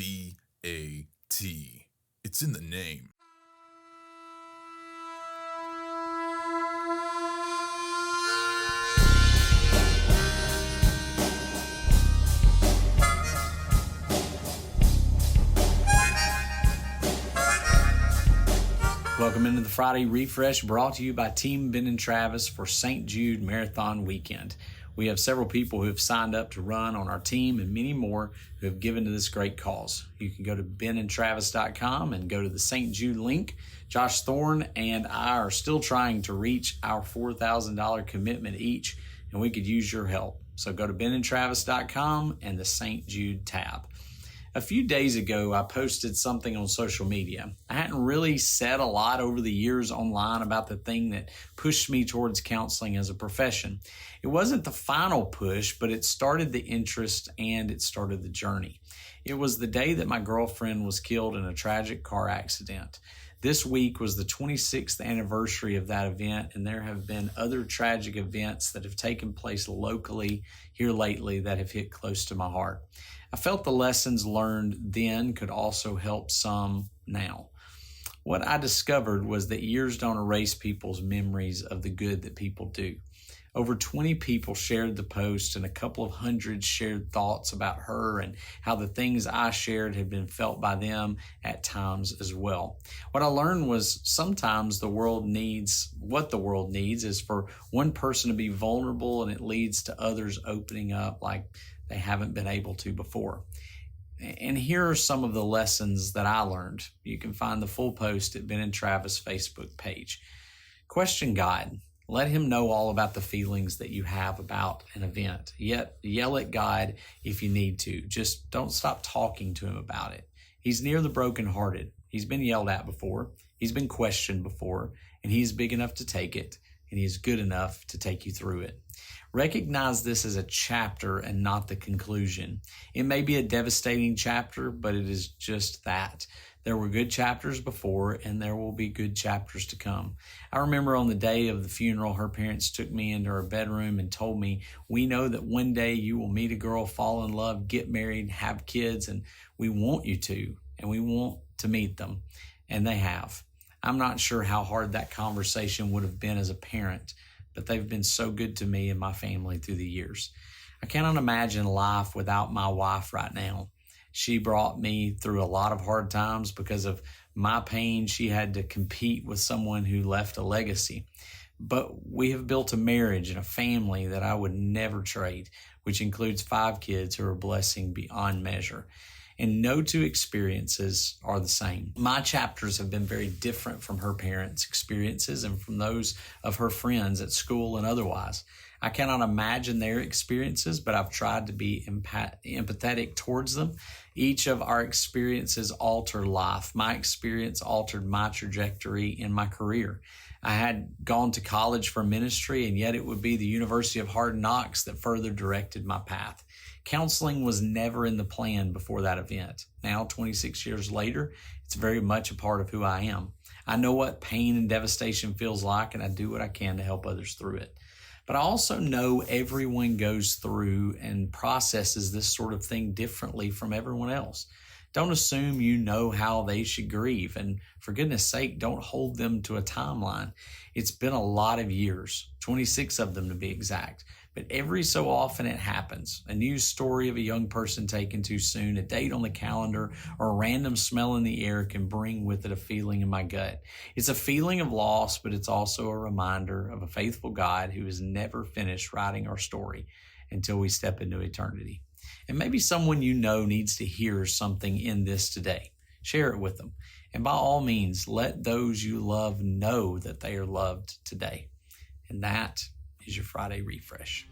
It's in the name. Welcome into the Friday Refresh, brought to you by Team Ben and Travis for St Jude Marathon weekend. We have several people who have signed up to run on our team and many more who have given to this great cause. You can go to benandtravis.com and go to the St Jude link. Josh Thorne and I are still trying to reach our $4,000 commitment each, and we could use your help. So go to benandtravis.com and the St Jude tab. A few days ago, I posted something on social media. I hadn't really said a lot over the years online about the thing that pushed me towards counseling as a profession. It wasn't the final push, but it started the interest and it started the journey. It was the day that my girlfriend was killed in a tragic car accident. This week was the 26th anniversary of that event, and there have been other tragic events that have taken place locally here lately that have hit close to my heart. I felt the lessons learned then could also help some now. What I discovered was that years don't erase people's memories of the good that people do. Over 20 people shared the post, and a couple of hundred shared thoughts about her and how the things I shared had been felt by them at times as well. What I learned was sometimes what the world needs is for one person to be vulnerable, and it leads to others opening up like they haven't been able to before. And here are some of the lessons that I learned. You can find the full post at Ben and Travis Facebook page. Question God. Let him know all about the feelings that you have about an event. Yet yell at God if you need to. Just don't stop talking to him about it. He's near the brokenhearted. He's been yelled at before. He's been questioned before. And he's big enough to take it. And he's good enough to take you through it. Recognize this as a chapter and not the conclusion. It may be a devastating chapter, but it is just that. There were good chapters before, and there will be good chapters to come. I remember on the day of the funeral, her parents took me into her bedroom and told me, "We know that one day you will meet a girl, fall in love, get married, have kids, and we want you to, and we want to meet them." And they have. I'm not sure how hard that conversation would have been as a parent, but they've been so good to me and my family through the years. I cannot imagine life without my wife right now. She brought me through a lot of hard times. Because of my pain, she had to compete with someone who left a legacy. But we have built a marriage and a family that I would never trade, which includes 5 kids who are a blessing beyond measure. And no two experiences are the same. My chapters have been very different from her parents' experiences and from those of her friends at school and otherwise. I cannot imagine their experiences, but I've tried to be empathetic towards them. Each of our experiences altered life. My experience altered my trajectory in my career. I had gone to college for ministry, and yet it would be the University of Hard Knocks that further directed my path. Counseling was never in the plan before that event. Now, 26 years later, it's very much a part of who I am. I know what pain and devastation feels like, and I do what I can to help others through it. But I also know everyone goes through and processes this sort of thing differently from everyone else. Don't assume you know how they should grieve, and for goodness sake, don't hold them to a timeline. It's been a lot of years, 26 of them to be exact, but every so often it happens. A news story of a young person taken too soon, a date on the calendar, or a random smell in the air can bring with it a feeling in my gut. It's a feeling of loss, but it's also a reminder of a faithful God who is never finished writing our story until we step into eternity. And maybe someone you know needs to hear something in this today. Share it with them. And by all means, let those you love know that they are loved today. And that is your Friday Refresh.